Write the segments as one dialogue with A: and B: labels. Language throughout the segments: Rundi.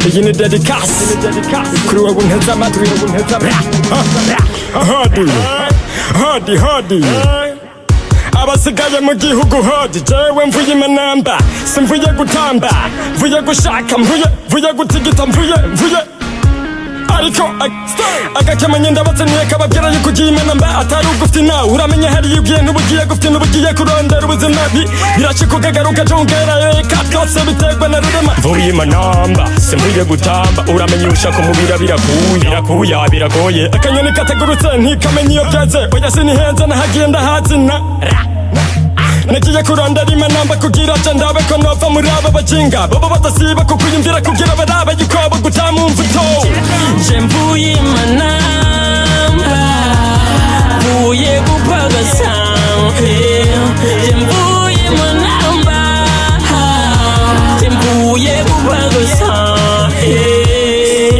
A: iyi ni dedikasi kuri wowe unteze amatwi. Hodi abasigaye mu gihugu hodi, jewe mvuye Imanamba, simvuye gutamba, mvuye gushaka, mvuye gutigita, mvuye ariko agakemanyi ndabatsaniye kababwira yuko ugiye Imanamba atari ugufite nawe uramenya hariya ugiye ntubugiye gufite n'ubugiye kurondera ubuzima birashika ukagaruka jongera kakose biterwa na rurema. Mvuye Imanamba simvuye gutamba, uramenya ushaka umubira biragoye, akanyoni katagurutse ntikamenya iyo byeze, oya sinihenze nahagiye ndahazina. Nagiye kurondera Imanamba kugira aca ndabe ko nova muri aba bajinga bobo badasiba kukuyumvira kugira barabe yuko abo gutama umvuto.
B: Je mvuye Imanamba mvuye gupagasa, je mvuye Imanamba je mvuye gupagasa.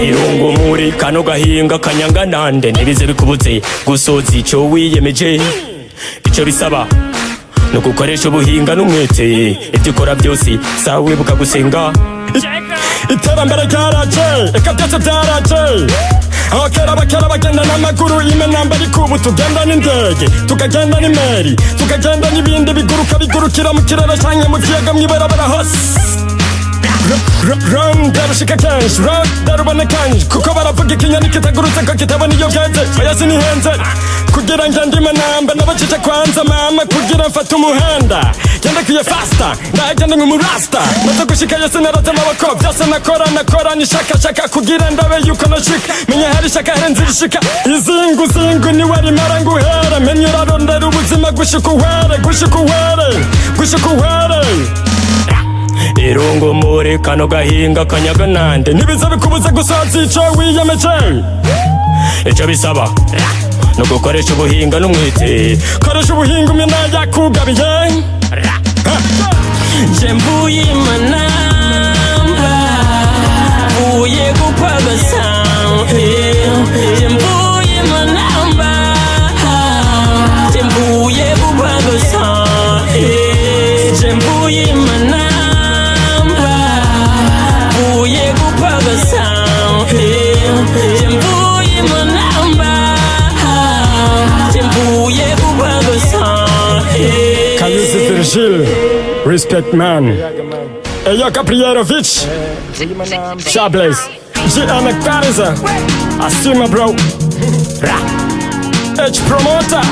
A: Irungu muri kano gahinga kanyanga nande ntibize bikubuze gusoza ico wiyemeje, ico bisaba no gukoresha ubuhinga n'umwete, ibyo ukora byose sawa wibuka gusenga. Iterambere ryaraje eka byose byaraje, abakera bagenda n'amaguru, Imanamba ariko ubu tugenda n'indege, tukagenda n'imeri, tukagenda n'ibindi bigurukira mu kirere canke mu kiyaga mw'ibarabara hose. Ndarushika kenshi ndarubona kenshi kuko baravuga ikinyoni kitagurutse ko kitabona iyo bweze, oya sinihenze kugira ngende Imanamba nabacece kwanza mama kugira mfata umuhanda genda kuye fasta ndagenda nk'umurasta maze gushika yose naraza amaboko byose nakora nishaka kugira ndabe yuko noshika menya hari shaka henze rishika izingu ni wari mara nguhere menya urarondera ubuzima gushika uhere. Irungu muri kano gahinga kanyaga nande ntibiza bikubuze gusoza ico wiyemeje, ico bisaba no gukoresha ubuhinga n'umwete, koresha ubuhinga umwe nayakugabiye.
B: Je mvuye Imanamba mvuye gupagasa, je mvuye Imanamba je mvuye gupagasa, je mvuye Imanamba mvuye gupagasa, je mvuye Imanamba je mvuye gupagasa.
A: Kaluzi Virgil, respect man. Eyo Gabrielovich, Shables, G.M. Kariza, Asima bro, H Promoter.